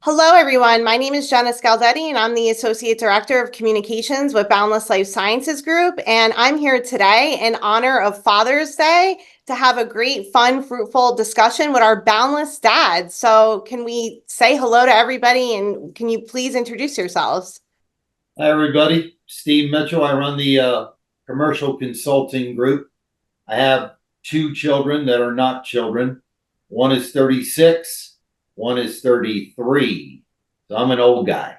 Hello, everyone. My name is Jenna Scalzitti, and I'm the Associate Director of Communications with Boundless Life Sciences Group. And I'm here today in honor of Father's Day to have a great, fun, fruitful discussion with our Boundless dads. So can we say hello to everybody, and can you please introduce yourselves? Hi, everybody. Steve Mitchell. I run the commercial consulting group. I have two children that are not children. One is 36, one is 33. So I'm an old guy.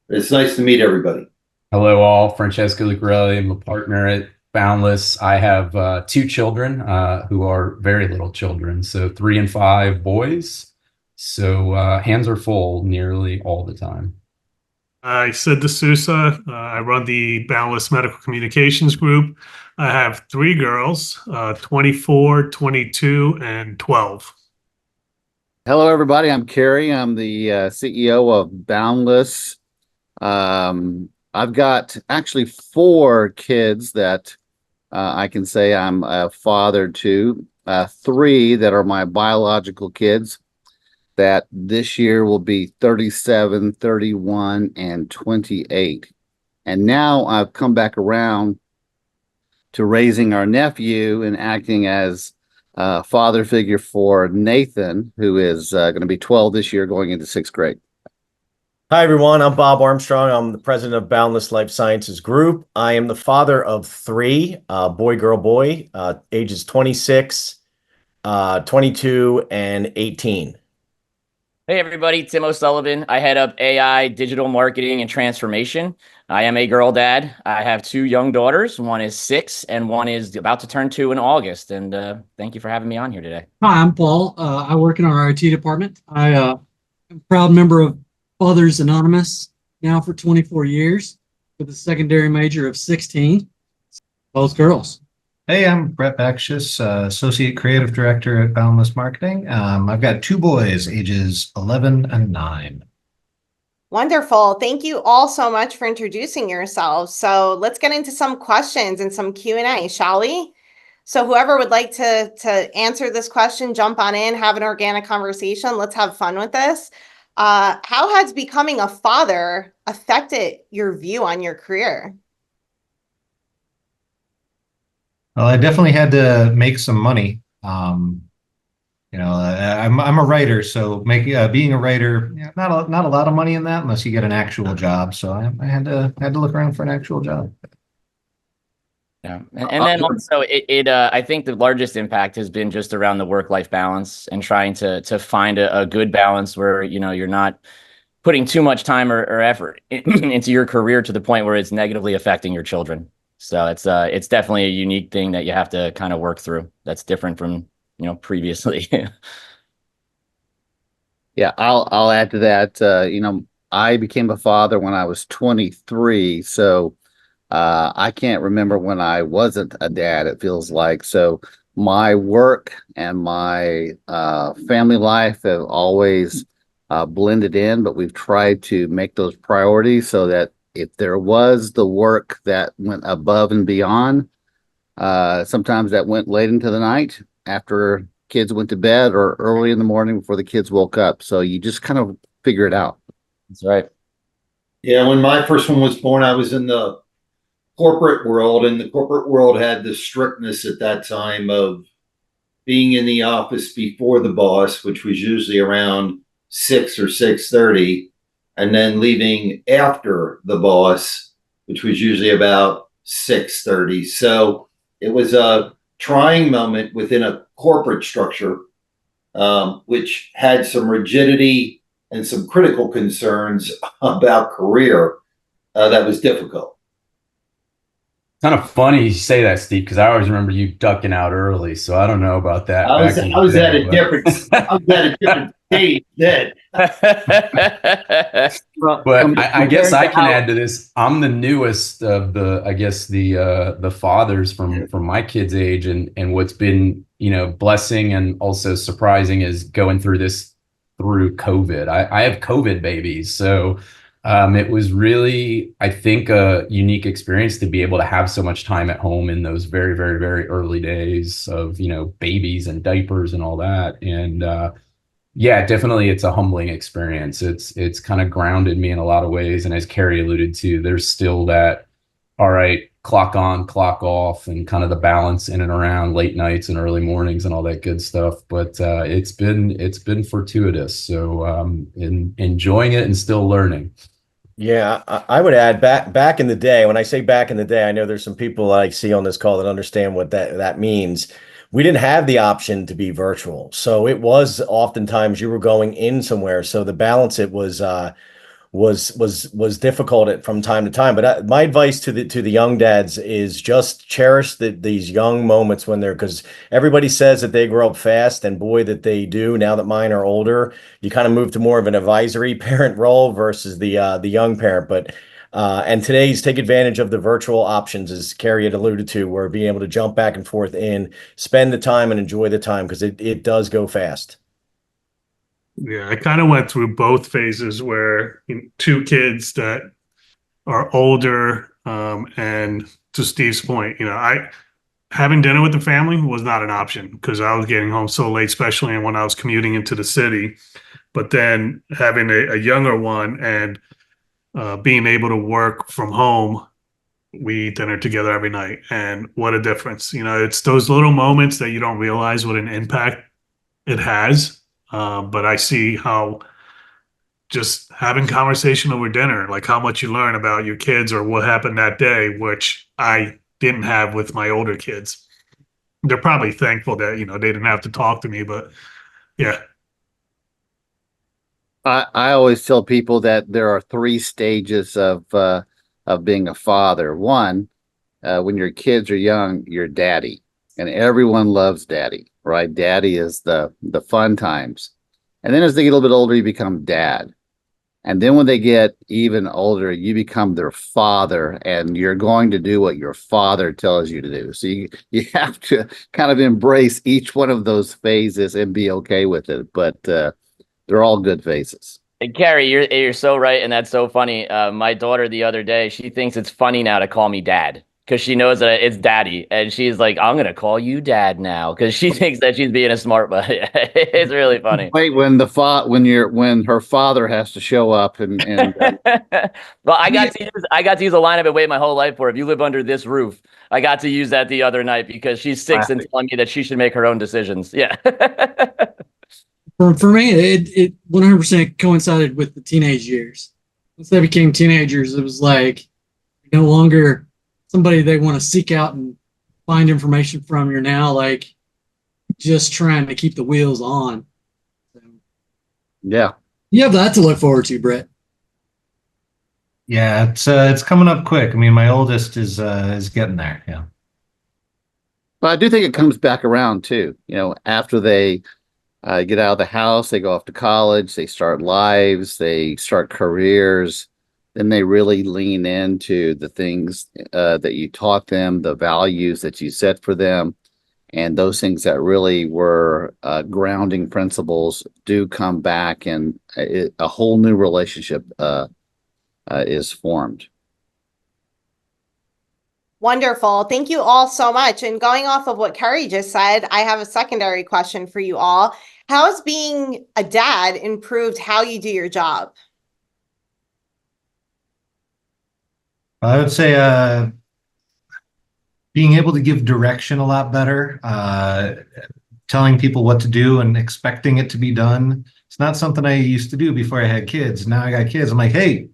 But it's nice to meet everybody. Hello, all. Francesco Lucarelli. I'm a partner at Boundless. I have two children who are very little children, so 3 and 5 boys. So hands are full nearly all the time. Sid D'Souza. I run the Boundless Medical Communications Group. I have three girls, 24, 22, and 12. Hello, everybody. I'm Kerry. I'm the CEO of Boundless. I've got actually 4 kids that I can say I'm a father to. 3 that are my biological kids that this year will be 37, 31, and 28. And now I've come back around to raising our nephew and acting as father figure for Nathan, who is going to be 12 this year, going into 6th grade. Hi, everyone. I'm Bob Armstrong. I'm the president of Boundless Life Sciences Group. I am the father of 3, boy, girl, boy, ages 26, 22, and 18. Hey everybody, Tim O'Sullivan. I head up AI, digital marketing, and transformation. I am a girl dad. I have 2 young daughters. One is 6 and one is about to turn 2 in August. And thank you for having me on here today. Hi, I'm Paul. I work in our IT department. I am a proud member of Fathers Anonymous now for 24 years with a secondary major of 16, both girls. Hey, I'm Brett Bakshis, Associate Creative Director at Boundless Marketing. I've got 2 boys, ages 11 and 9. Wonderful. Thank you all so much for introducing yourselves. So let's get into some questions and some Q&A, shall we? So whoever would like to answer this question, jump on in, have an organic conversation. Let's have fun with this. How has becoming a father affected your view on your career? Well, I definitely had to make some money. I'm a writer, so being a writer, not a lot of money in that unless you get an actual job. So I had to look around for an actual job. Yeah, and then also I think the largest impact has been just around the work-life balance and trying to find a good balance where you're not putting too much time or effort into your career to the point where it's negatively affecting your children. So it's definitely a unique thing that you have to kind of work through. That's different from previously. Yeah, I'll add to that. I became a father when I was 23, so I can't remember when I wasn't a dad, it feels like. So my work and my family life have always blended in, but we've tried to make those priorities so that if there was the work that went above and beyond, sometimes that went late into the night after kids went to bed or early in the morning before the kids woke up. So you just kind of figure it out. That's right. Yeah, when my first one was born, I was in the corporate world, and the corporate world had the strictness at that time of being in the office before the boss, which was usually around 6 or 6:30, and then leaving after the boss, which was usually about 6:30. So it was a trying moment within a corporate structure, which had some rigidity and some critical concerns about career that was difficult. Kind of funny you say that, Steve, because I always remember you ducking out early. So I don't know about that. I was at a different stage then. But I guess I can add to this. I'm the newest of the fathers from my kids' age, and what's been blessing and also surprising is going through COVID. I have COVID babies, so it was really, I think, a unique experience to be able to have so much time at home in those very, very, very early days of babies and diapers and all that. And Yeah, definitely. It's a humbling experience. It's kind of grounded me in a lot of ways. And as Carrie alluded to, there's still that, all right, clock on, clock off, and kind of the balance in and around late nights and early mornings and all that good stuff. But it's been fortuitous. So enjoying it and still learning. Yeah, I would add back in the day. When I say back in the day, I know there's some people I see on this call that understand what that means. We didn't have the option to be virtual, so it was oftentimes you were going in somewhere. So the balance it was difficult from time to time. But my advice to the young dads is just cherish these young moments when they're, because everybody says that they grow up fast, and boy, that they do. Now that mine are older, you kind of move to more of an advisory parent role versus the young parent. But and today's take advantage of the virtual options, as Carrie had alluded to, where being able to jump back and forth spend the time and enjoy the time, because it does go fast. Yeah, I kind of went through both phases where two kids that are older, and to Steve's point, I having dinner with the family was not an option because I was getting home so late, especially when I was commuting into the city. But then having a younger one and being able to work from home, we eat dinner together every night, and what a difference! It's those little moments that you don't realize what an impact it has. But I see how just having conversation over dinner, like how much you learn about your kids or what happened that day, which I didn't have with my older kids. They're probably thankful that, they didn't have to talk to me, but yeah. I always tell people that there are three stages of being a father. One, when your kids are young, you're daddy, and everyone loves daddy, right? Daddy is the fun times. And then as they get a little bit older, you become dad. And then when they get even older, you become their father, and you're going to do what your father tells you to do. So you have to kind of embrace each one of those phases and be okay with it. But they're all good phases. And Carrie, you're so right, and that's so funny. My daughter the other day, she thinks it's funny now to call me dad because she knows that it's daddy, and she's like, "I'm gonna call you dad now," because she thinks that she's being a smart butt. It's really funny. Wait, when her father has to show up and Well, I got to use a line I've been waiting my whole life for. If you live under this roof, I got to use that the other night because she's 6 and telling me that she should make her own decisions. Yeah. For me, it 100% coincided with the teenage years. Once they became teenagers, it was like no longer somebody they want to seek out and find information from. You're now like just trying to keep the wheels on. So, yeah, you have that to look forward to, Brett. Yeah, it's coming up quick. I mean, my oldest is getting there. Yeah. but I do think it comes back around too. After they get out of the house, they go off to college, they start lives, they start careers, then they really lean into the things that you taught them, the values that you set for them, and those things that really were grounding principles do come back, and a whole new relationship is formed. Wonderful. Thank you all so much. And going off of what Carrie just said, I have a secondary question for you all. How has being a dad improved how you do your job? I would say being able to give direction a lot better, telling people what to do and expecting it to be done. It's not something I used to do before I had kids. Now I got kids. I'm like, hey,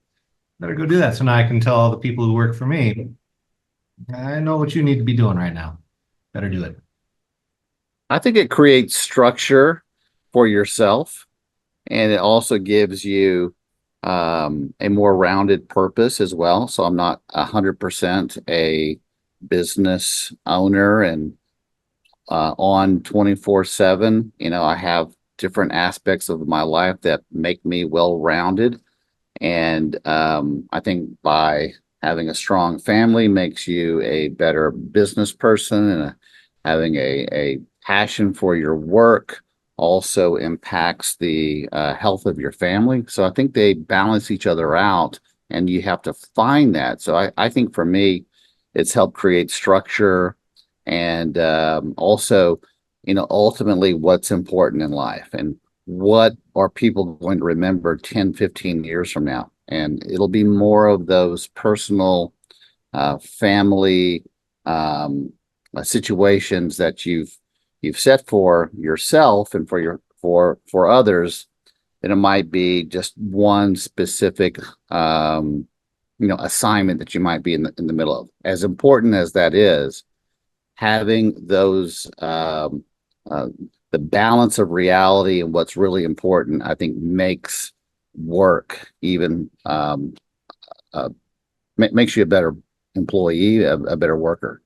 better go do that. So now I can tell all the people who work for me, I know what you need to be doing right now. Better do it. I think it creates structure for yourself, and it also gives you a more rounded purpose as well. So I'm not 100% a business owner and on 24/7. I have different aspects of my life that make me well-rounded. And I think by having a strong family makes you a better business person, and having a passion for your work also impacts the health of your family. So I think they balance each other out, and you have to find that. So I think for me, it's helped create structure, and also, ultimately what's important in life. And what are people going to remember 10, 15 years from now? And it'll be more of those personal, family, situations that you've set for yourself and for others. And it might be just one specific, assignment that you might be in the middle of. As important as that is, having those, the balance of reality and what's really important, I think makes work even, makes you a better employee, a better worker.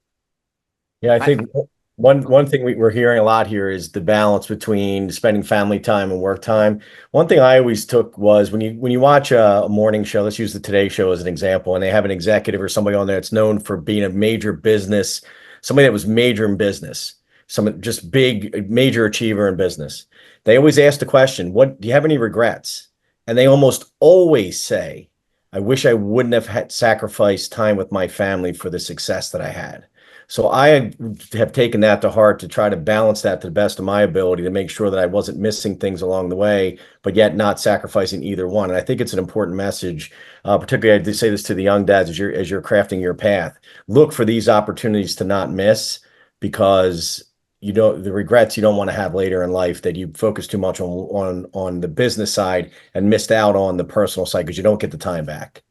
Yeah, I think one thing we're hearing a lot here is the balance between spending family time and work time. One thing I always took was when you watch a morning show, let's use the Today Show as an example, and they have an executive or somebody on there that's known for being a major business, somebody that was major in business, some just big major achiever in business. They always ask the question, "What do you have any regrets?" And they almost always say, "I wish I wouldn't have had sacrificed time with my family for the success that I had." So I have taken that to heart to try to balance that to the best of my ability to make sure that I wasn't missing things along the way, but yet not sacrificing either one. And I think it's an important message, particularly I do say this to the young dads as you're crafting your path. Look for these opportunities to not miss, because the regrets you don't want to have later in life, that you focus too much on the business side and missed out on the personal side because you don't get the time back.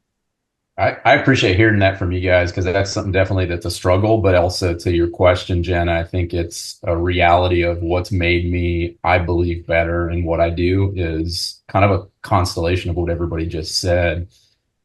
I appreciate hearing that from you guys, because that's something definitely that's a struggle, but also to your question, Jenna, I think it's a reality of what's made me, I believe, better in what I do is kind of a constellation of what everybody just said.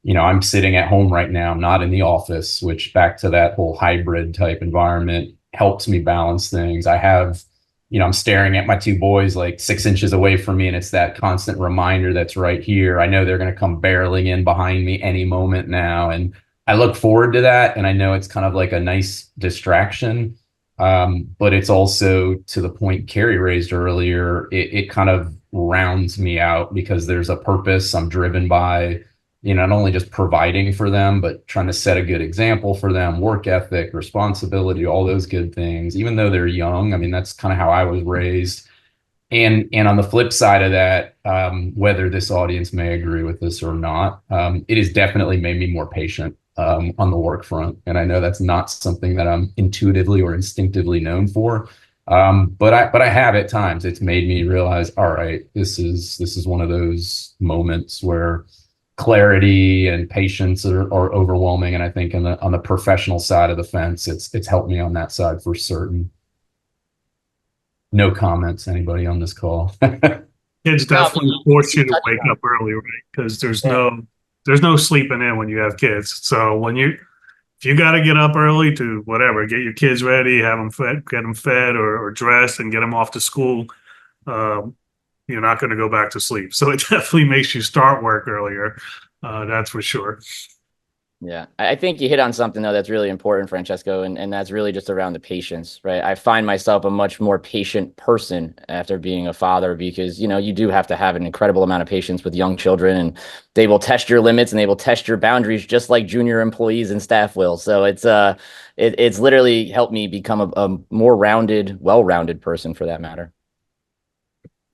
I'm sitting at home right now, I'm not in the office, which back to that whole hybrid type environment helps me balance things. I have, I'm staring at my two boys like 6 inches away from me, and it's that constant reminder that's right here. I know they're going to come barreling in behind me any moment now. And I look forward to that. And I know it's kind of like a nice distraction. But it's also, to the point Carrie raised earlier, it kind of rounds me out because there's a purpose I'm driven by, not only just providing for them, but trying to set a good example for them, work ethic, responsibility, all those good things, even though they're young. I mean, that's kind of how I was raised. And on the flip side of that, whether this audience may agree with this or not, it has definitely made me more patient on the work front. And I know that's not something that I'm intuitively or instinctively known for. But I have at times. It's made me realize, all right, this is one of those moments where clarity and patience are overwhelming. And I think on the professional side of the fence, it's helped me on that side for certain. No comments, anybody on this call? Kids definitely force you to wake up early, right? Because there's no sleeping in when you have kids. So if you got to get up early to whatever, get your kids ready, have them fed, get them fed or dressed, and get them off to school, you're not going to go back to sleep. So it definitely makes you start work earlier. That's for sure. Yeah, I think you hit on something, though, that's really important, Francesco, and that's really just around the patience, right? I find myself a much more patient person after being a father, because, you do have to have an incredible amount of patience with young children, and they will test your limits and they will test your boundaries just like junior employees and staff will. So it's literally helped me become a more well-rounded person, for that matter.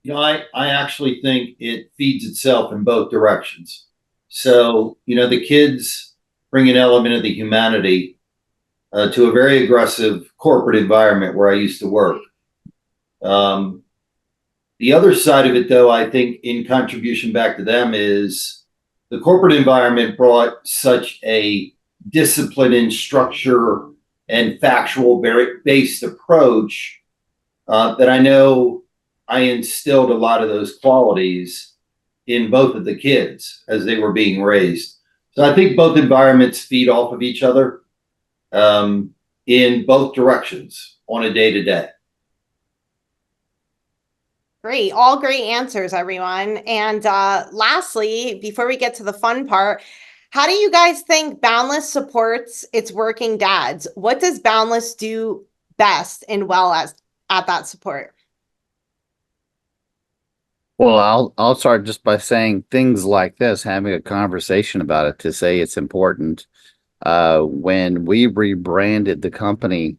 I actually think it feeds itself in both directions. So, the kids bring an element of the humanity to a very aggressive corporate environment where I used to work. The other side of it, though, I think in contribution back to them, is the corporate environment brought such a discipline and structure and factual based approach that I know I instilled a lot of those qualities in both of the kids as they were being raised. So I think both environments feed off of each other in both directions on a day-to-day. Great. All great answers, everyone. And lastly, before we get to the fun part, how do you guys think Boundless supports its working dads? What does Boundless do best and well at that support? Well, I'll start just by saying things like this, having a conversation about it to say it's important. When we rebranded the company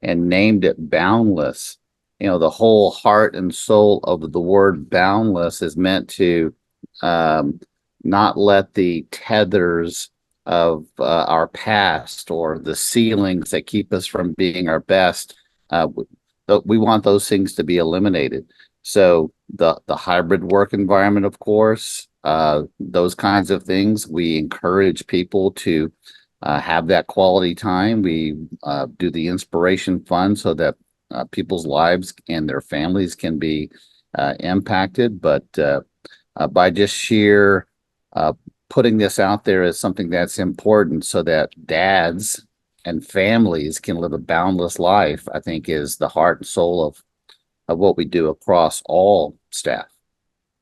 and named it Boundless, the whole heart and soul of the word boundless is meant to not let the tethers of our past or the ceilings that keep us from being our best. We want those things to be eliminated. So the hybrid work environment, of course, those kinds of things, we encourage people to have that quality time. We do the inspiration fund so that people's lives and their families can be impacted. But by just sheer putting this out there as something that's important so that dads and families can live a boundless life, I think is the heart and soul of what we do across all staff.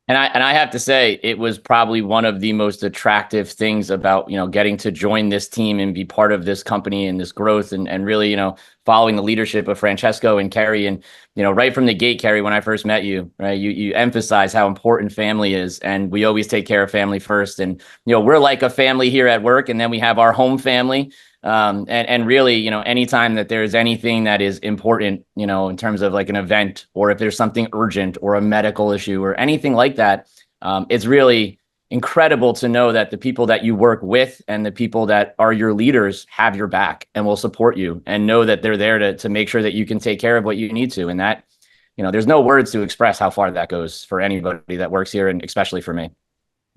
And I have to say, it was probably one of the most attractive things about, getting to join this team and be part of this company and this growth and really, following the leadership of Francesco and Kerry. And, right from the gate, Kerry, when I first met you, right, you emphasize how important family is. And we always take care of family first. And, we're like a family here at work, and then we have our home family. And really, anytime that there's anything that is important, in terms of like an event, or if there's something urgent or a medical issue or anything like that, it's really incredible to know that the people that you work with and the people that are your leaders have your back and will support you and know that they're there to make sure that you can take care of what you need to. And that, there's no words to express how far that goes for anybody that works here, and especially for me.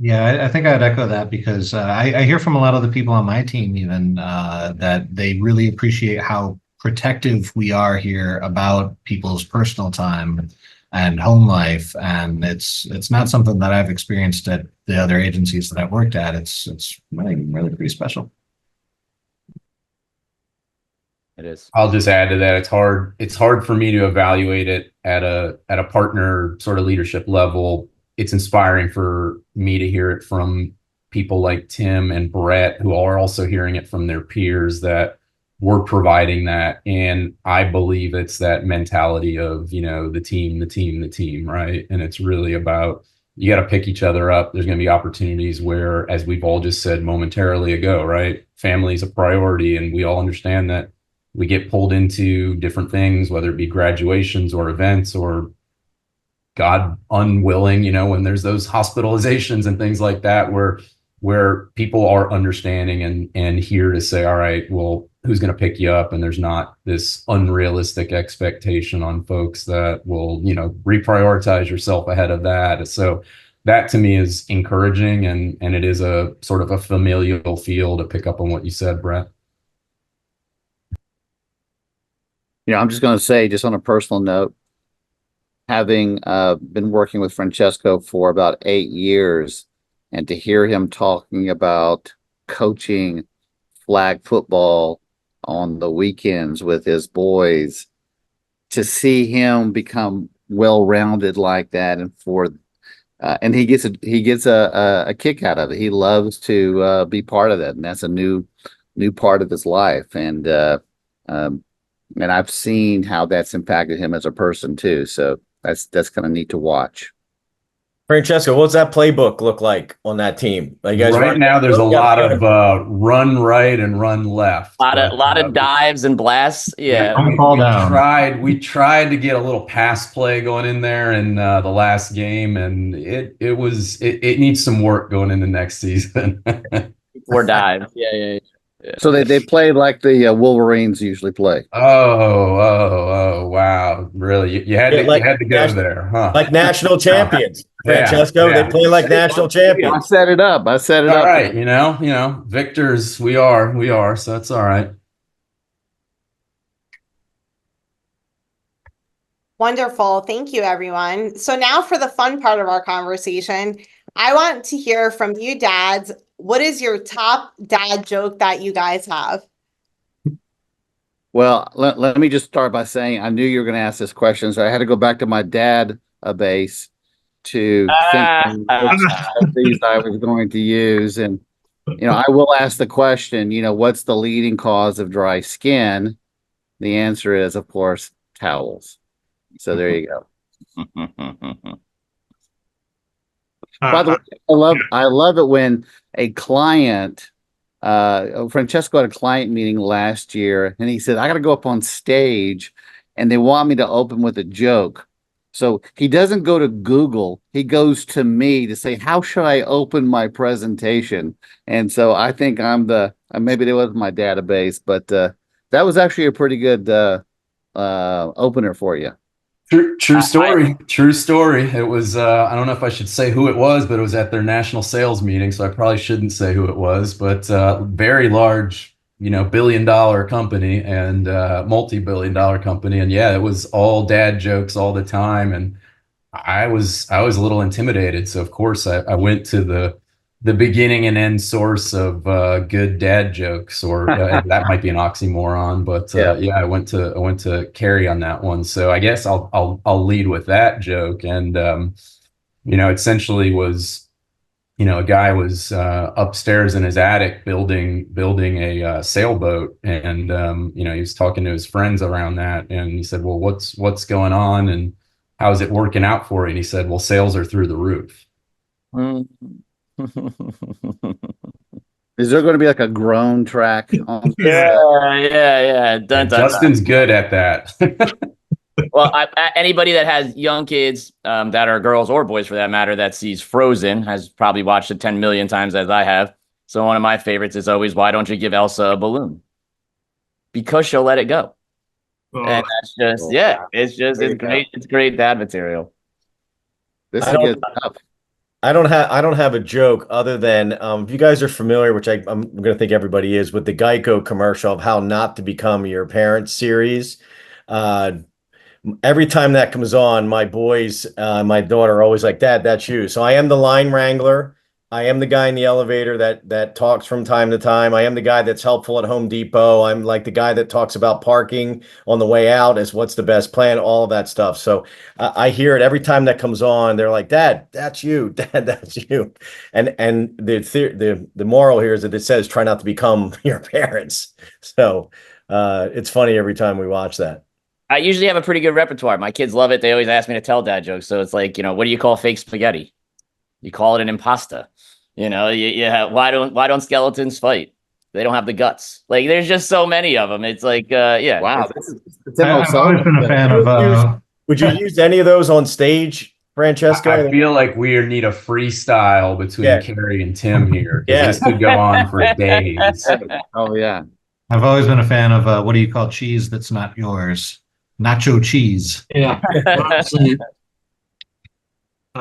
Yeah, I think I'd echo that because I hear from a lot of the people on my team even that they really appreciate how protective we are here about people's personal time and home life, and it's not something that I've experienced at the other agencies that I've worked at. It's really pretty special. It is. I'll just add to that. It's hard for me to evaluate it at a partner sort of leadership level. It's inspiring for me to hear it from people like Tim and Brett, who are also hearing it from their peers that we're providing that. And I believe it's that mentality of, the team, right? And it's really about, you got to pick each other up. There's going to be opportunities where, as we've all just said momentarily ago, right? Family is a priority, and we all understand that we get pulled into different things, whether it be graduations or events or, God unwilling, when there's those hospitalizations and things like that, where people are understanding and here to say, all right, well, who's going to pick you up? And there's not this unrealistic expectation on folks that will, reprioritize yourself ahead of that. So that to me is encouraging, and it is a sort of a familial feel, to pick up on what you said, Brett. I'm just going to say, just on a personal note, having been working with Francesco for about 8 years, and to hear him talking about coaching flag football on the weekends with his boys, to see him become well-rounded like that, and he gets a kick out of it. He loves to be part of that, and that's a new part of his life. And I've seen how that's impacted him as a person too. So that's kind of neat to watch. Francesco, what's that playbook look like on that team? Like, you guys right now, there's a lot of run right and run left. A lot of dives and blasts. Yeah. We tried to get a little pass play going in there in the last game, and it needs some work going into next season. Or dives. Yeah. So they play like the Wolverines usually play. Oh, wow. Really? You had to go there, huh? Like national champions. Francesco, yeah. They play like national champions. I set it up. All right, victors, we are, so that's all right. Wonderful. Thank you, everyone. So now for the fun part of our conversation, I want to hear from you dads. What is your top dad joke that you guys have? Well, let me just start by saying I knew you were going to ask this question, so I had to go back to my dad base to think of these I was going to use. And, I will ask the question, what's the leading cause of dry skin? The answer is, of course, towels. So there you go. By the way, I love it when a client, Francesco had a client meeting last year, and he said, I got to go up on stage and they want me to open with a joke. So he doesn't go to Google, he goes to me to say, how should I open my presentation? And so I think I'm maybe it was my database, but that was actually a pretty good opener for you. True story. True story. It was, I don't know if I should say who it was, but it was at their national sales meeting. So I probably shouldn't say who it was, but very large, billion-dollar company and multi-billion-dollar company. And yeah, it was all dad jokes all the time. And I was a little intimidated. So of course I went to the beginning and end source of good dad jokes, or that might be an oxymoron, but yeah, I went to Carrie on that one. So I guess I'll lead with that joke. And essentially was, a guy was upstairs in his attic building a sailboat, and he was talking to his friends around that, and he said, well, what's going on, and how's it working out for you? And he said, well, sales are through the roof. Is there going to be like a groan track on yeah. Justin's good at that. Well, anybody that has young kids that are girls or boys for that matter that sees Frozen has probably watched it 10 million times as I have. So one of my favorites is always, why don't you give Elsa a balloon? Because she'll let it go. And that's just, it's great. It's great dad material. This is good stuff. I don't have a joke other than if you guys are familiar, which I'm going to think everybody is, with the Geico commercial of How Not to Become Your Parent series. Every time that comes on, my boys, my daughter are always like, Dad, that's you. So I am the line wrangler. I am the guy in the elevator that talks from time to time. I am the guy that's helpful at Home Depot. I'm like the guy that talks about parking on the way out as what's the best plan, all of that stuff. So I hear it every time that comes on. They're like, Dad, that's you. Dad, that's you. And the moral here is that it says try not to become your parents. So it's funny every time we watch that. I usually have a pretty good repertoire. My kids love it. They always ask me to tell dad jokes. So it's like, what do you call fake spaghetti? You call it an impasta. Why don't skeletons fight? They don't have the guts. Like, there's just so many of them. It's like, yeah. Wow. I've always been a fan of. Would you use any of those on stage, Francesco? I feel like we need a freestyle between Carrie and Tim here. Yeah. This could go on for days. Oh, yeah. I've always been a fan of what do you call cheese that's not yours? Nacho cheese. Yeah.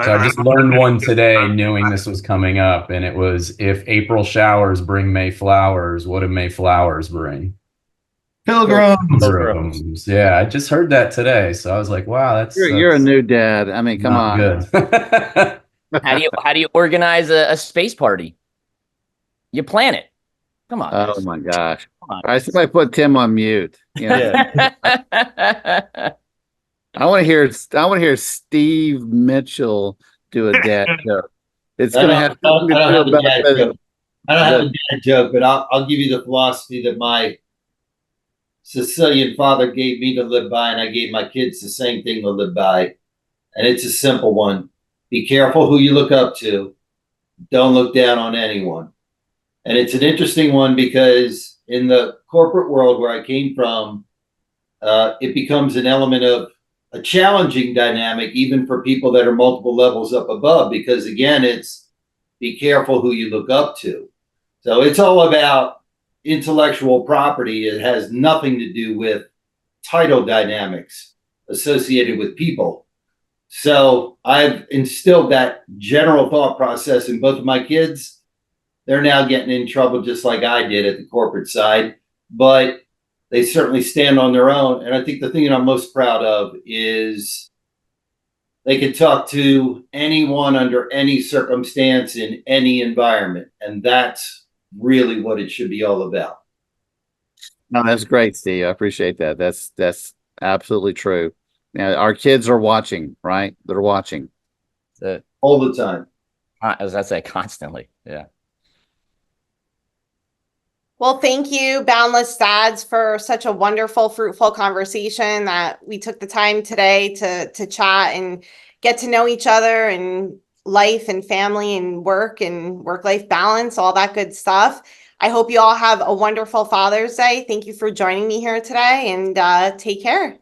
So I just learned one today, knowing this was coming up, and it was, if April showers bring May flowers, what do May flowers bring? Pilgrims. Yeah, I just heard that today, so I was like, "Wow, You're a new dad. I mean, come on." Good. How do you organize a space party? You plan it. Come on. Oh my gosh! All right, somebody put Tim on mute. Yeah. I want to hear Steve Mitchell do a dad joke. It's going to have something to do about it. I don't have a dad joke, but I'll give you the philosophy that my Sicilian father gave me to live by, and I gave my kids the same thing to live by. And it's a simple one. Be careful who you look up to. Don't look down on anyone. And it's an interesting one because in the corporate world where I came from, it becomes an element of a challenging dynamic, even for people that are multiple levels up above, because again, it's be careful who you look up to. So it's all about intellectual property. It has nothing to do with title dynamics associated with people. So I've instilled that general thought process in both of my kids. They're now getting in trouble just like I did at the corporate side, but they certainly stand on their own. And I think the thing that I'm most proud of is they can talk to anyone under any circumstance in any environment. And that's really what it should be all about. No, that's great, Steve. I appreciate that. That's absolutely true. Now, our kids are watching, right? They're watching. All the time. As I say, constantly. Yeah. Well, thank you, Boundless Dads, for such a wonderful, fruitful conversation that we took the time today to chat and get to know each other and life and family and work-life balance, all that good stuff. I hope you all have a wonderful Father's Day. Thank you for joining me here today, and take care.